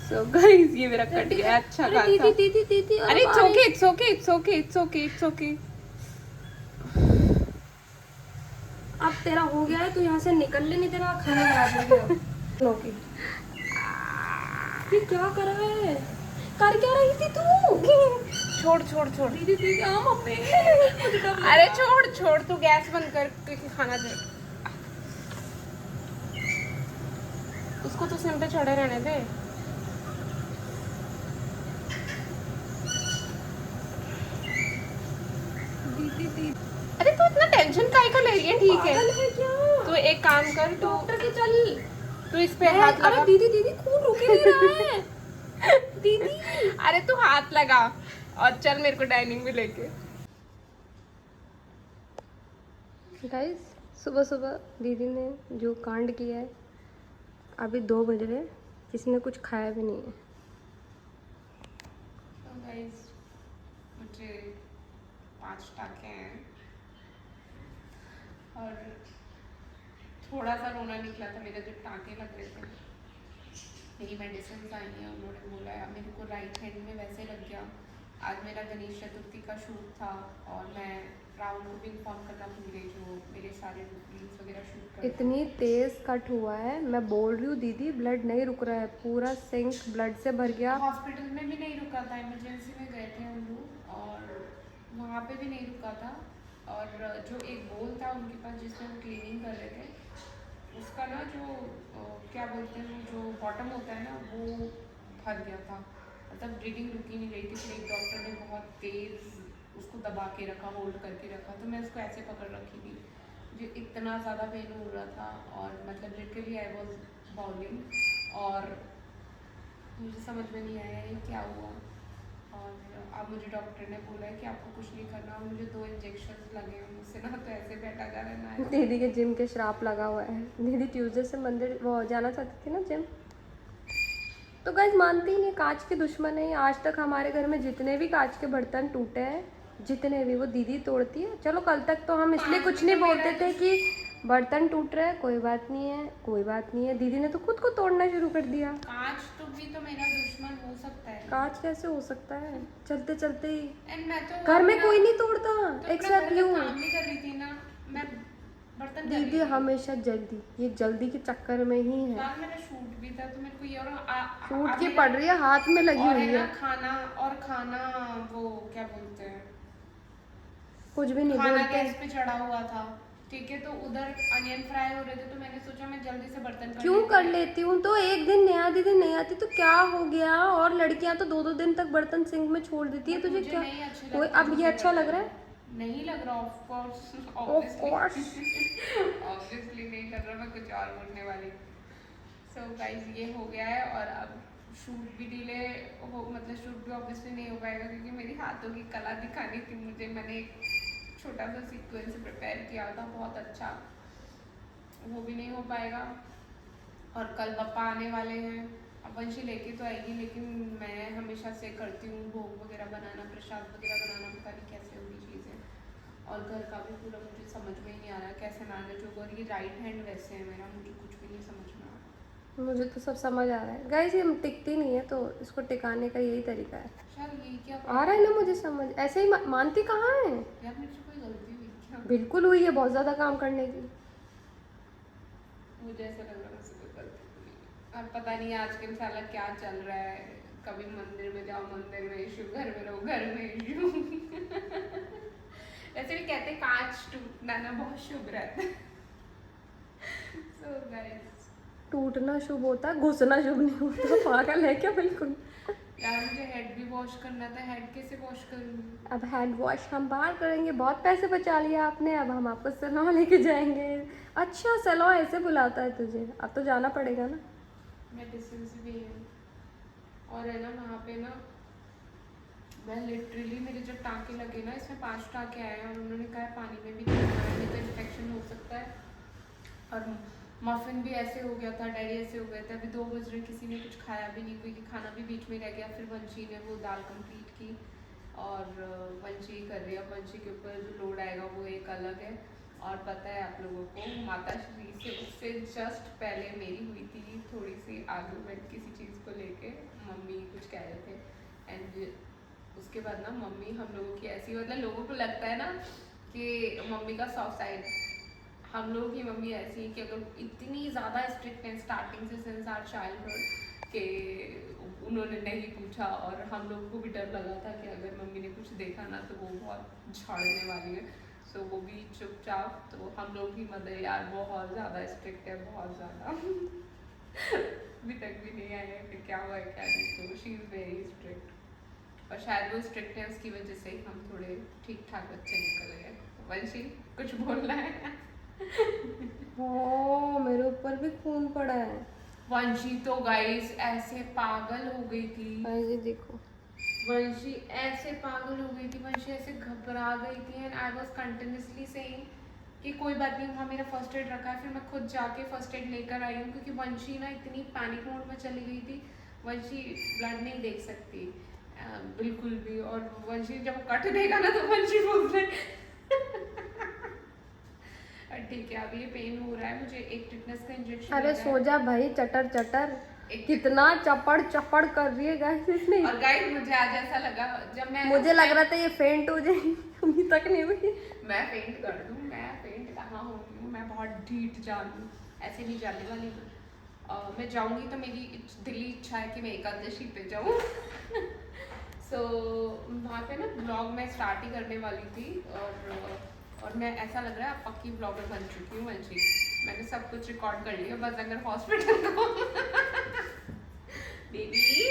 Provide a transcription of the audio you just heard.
So guys ये मेरा cut गया अच्छा खासा। दीदी अरे it's okay it's okay it's okay it's okay it's okay. अब तेरा हो गया है, तू यहाँ से निकल ले, नहीं तेरा खाना खराब हो गया। ओके ये क्या कर रहा है, कर क्या रही थी तू? छोड़ छोड़ छोड़। दीदी दीदी आ मम्मी। अरे छोड़ छोड़ तू गैस बंद कर क्योंकि खाना दे। उसको तो सिम पे चढ़े रहने दे। दीदी दीदी अरे तू इतना टेंशन काहे का ले रही है? ठीक पागल है है क्या? तू एक काम कर, तू डॉक्टर के चल। तू इस पे हाथ अरे लगा। दीदी दीदी खून रुक ही नहीं रहा है। दीदी अरे तू हाथ लगा और चल मेरे को डाइनिंग में लेके। गाइस सुबह सुबह दीदी ने जो कांड किया है, अभी 2 बज रहे, किसी ने कुछ खाया भी नहीं है। तो गाइस मुझे 5 टाँके हैं और थोड़ा सा रोना निकला था मेरा जब टाँके लग रहे थे। मेरी मेडिसिन आई हैं, उन्होंने बोला है मेरे को राइट हैंड में वैसे लग गया। आज मेरा गणेश चतुर्थी का शूट था और मैं राहुल को भी इन्फॉर्म करना भूल गई जो मेरे सारे रील्स वगैरह शूट कर। इतनी तेज कट हुआ है, मैं बोल रही हूँ दीदी ब्लड नहीं रुक रहा है, पूरा सिंक ब्लड से भर गया। हॉस्पिटल में भी नहीं रुका था, इमरजेंसी में गए थे हम लोग और वहाँ पे भी नहीं रुका था। और जो एक बोल था उनके पास जिसमें वो क्लीनिंग कर रहे थे, उसका ना जो क्या बोलते हैं जो बॉटम होता है ना वो भर गया था। मतलब ब्लीडिंग रुकी नहीं रही थी। फिर एक डॉक्टर ने बहुत तेज़ उसको दबा के रखा, होल्ड करके रखा, तो मैं उसको ऐसे पकड़ रखी थी। मुझे इतना ज़्यादा पेन हो रहा था और मतलब लिटरली आई वॉज बाउलिंग और मुझे समझ में नहीं आया ये क्या हुआ। और अब मुझे डॉक्टर ने बोला है कि आपको कुछ नहीं करना और मुझे 2 इंजेक्शन लगे हैं। मुझसे ना तो ऐसे बैठा जा रहा है ना। दीदी के जिम के श्राप लगा हुआ है। दीदी ट्यूसडे से मंदिर वो जाना चाहती थी ना जिम, तो गाइस मानती ही नहीं, कांच के दुश्मन है। आज तक हमारे घर में जितने भी कांच के बर्तन टूटे हैं, जितने भी, वो दीदी तोड़ती है। चलो कल तक तो हम इसलिए कुछ नहीं बोलते थे कि बर्तन टूट रहे हैं, कोई बात नहीं है कोई बात नहीं है। दीदी ने तो खुद को तोड़ना शुरू कर दिया। कांच तो भी तो मेरा दुश्मन हो सकता है। कांच कैसे हो सकता है, चलते चलते ही। एंड मैं तो घर में कोई नहीं तोड़ता तो एक्सेप्ट यू। काम नहीं कर रही थी ना, मैं बर्तन कर रही दीदी थी। हमेशा जल्दी, ये जल्दी के चक्कर में ही है। यार मेरा शूट भी था तो मेरे को ये और शूट की पड़ रही है, हाथ में लगी और हुई है है। ना खाना वो क्या बोलते हैं, कुछ भी नहीं खाना बोलते। गैस पे चढ़ा हुआ था। ठीक है तो उधर अनियन फ्राई हो रहे थे तो मैंने सोचा मैं जल्दी से बर्तन कर क्यों लेती कर हूँ। लेती हूँ, तो एक दिन नया दीदी नहीं आती तो क्या हो गया? और लड़कियां तो 2-2 दिन तक बर्तन सिंक में छोड़ देती है, But तुझे मुझे क्या? नहीं अच्छे कोई लगते अब ये दूसरे अच्छा लग बर्तन। रहा है? नहीं लग रहा of course of course. Obviously नहीं लग रहा, मैं कुछ और बोलने वाली। सो गाइस ये हो गया है और अब शूट भी डिले हो, मतलब शूट भी ऑब्वियसली नहीं हो पाएगा क्योंकि मेरी हाथों की कला दिखानी थी मुझे। मैंने एक छोटा सा सीक्वेंस प्रिपेयर किया था बहुत अच्छा, वो भी नहीं हो पाएगा। और कल पापा आने वाले हैं, अब वंशी लेके तो आएगी लेकिन मैं हमेशा से करती हूँ भोग वगैरह बनाना, प्रसाद वगैरह बनाना, पता नहीं कैसे होगी चीज़ें। और घर का भी पूरा मुझे समझ में ही नहीं आ रहा कैसे मैनेज होगा। और ये राइट हैंड वैसे है मेरा, मुझे कुछ भी नहीं समझ में आ रहा। मुझे तो सब समझ आ रहा है गाइस, ये टिकती नहीं है तो इसको टिकाने का यही तरीका है। शायद यही क्या आ रहा है ना मुझे समझ, ऐसे ही मानती कहाँ है? यार मुझसे कोई गलती हुई क्या? बिल्कुल हुई है, बहुत ज़्यादा काम करने की। मुझे ऐसा लग रहा है मुझसे कोई गलती हुई। अब पता नहीं आजकल साला क्या चल रहा है, कभी मंदिर में जाओ मंदिर में इशू, घर में रहो घर में इशू। वैसे भी कहते हैं कांच टूटना ना बहुत शुभ रहता है। सो गाइस टूटना शुभ होता है, घुसना शुभ नहीं होता। पागल है क्या बिल्कुल? यार मुझे हेड भी वॉश करना था, हेड कैसे वॉश करूँगी? अब हैंड वॉश हम बाहर करेंगे, बहुत पैसे बचा लिया आपने। अब हम आपको सैलून लेके जाएंगे। अच्छा सैलून ऐसे बुलाता है तुझे, अब तो जाना पड़ेगा ना। मेडिसिन भी है और है ना वहाँ पे ना, मैं लिटरली मेरे जो टाँके लगे ना इसमें 5 टाँके आए हैं और उन्होंने कहा है पानी में भी नहीं तो इन्फेक्शन हो सकता है। और मफ़िन भी ऐसे हो गया था, डैडी ऐसे हो गए थे। अभी 2 बज रहे, किसी ने कुछ खाया भी नहीं क्योंकि खाना भी बीच में रह गया। फिर वंशी ने वो दाल कंप्लीट की और वंशी कर रही है। वंशी के ऊपर जो लोड आएगा वो एक अलग है। और पता है आप लोगों को माता श्री से उससे जस्ट पहले मेरी हुई थी थोड़ी सी आर्गूमेंट किसी चीज़ को लेके, मम्मी कुछ कह रहे थे एंड उसके बाद ना मम्मी हम लोगों की ऐसी, मतलब लोगों को लगता है ना कि मम्मी का सॉफ्ट साइड, हम लोगों की मम्मी ऐसी है कि अगर इतनी ज़्यादा स्ट्रिक्ट है स्टार्टिंग से सिंस आवर चाइल्डहुड कि उन्होंने नहीं पूछा, और हम लोग को भी डर लगा था कि अगर मम्मी ने कुछ देखा ना तो वो बहुत झाड़ने वाली है, सो वो भी चुपचाप। तो हम लोग की मदर यार बहुत ज़्यादा स्ट्रिक्ट है, बहुत ज़्यादा अभी तक भी नहीं आया है कि क्या हुआ है क्या नहीं, तो शी इज़ वेरी स्ट्रिक्ट, और शायद वो स्ट्रिक्टनेस की वजह से ही हम थोड़े ठीक ठाक बच्चे निकल गए। वंशी कुछ बोलना है? हाँ मेरे ऊपर भी खून पड़ा है। वंशी तो गाइस ऐसे पागल हो गई थी, ये देखो वंशी ऐसे पागल हो गई थी, वंशी ऐसे घबरा गई थी and I was continuously saying कि कोई बात नहीं, वहाँ मेरा फर्स्ट एड रखा है। फिर मैं खुद जाके फर्स्ट एड लेकर आई हूँ क्योंकि वंशी ना इतनी पैनिक मोड में चली गई थी, वंशी ब्लड नहीं देख सकती बिल्कुल भी, और वंशी जब कट देगा ना तो वंशी बोल रहे ठीक है, अभी ये पेन हो रहा है, मुझे एक टिटनेस का इंजेक्शन। अरे सो जा भाई, चटर चटर कितना चपड़ चपड़ कर रही है गाइस इसने। और गाइस मुझे आज ऐसा लगा, जब मैं मुझे लग रहा था ये फेंट हो जाएगी, अभी तक नहीं हुई। मैं फेंट कर दूं, मैं फेंट कहाँ हो रही हूँ, मैं बहुत ढीठ जान हूँ, ऐसे नहीं जाने वाली हूँ। मैं जाऊँगी तो मेरी दिली इच्छा है कि मैं एकादशी पे जाऊँ सो वहाँ पे ना ब्लॉग मैं स्टार्ट ही करने वाली थी, और मैं ऐसा लग रहा है अब पक्की ब्लॉगर बन चुकी हूँ वंशी, मैंने सब कुछ रिकॉर्ड कर लिया, बस अगर हॉस्पिटल को बेबी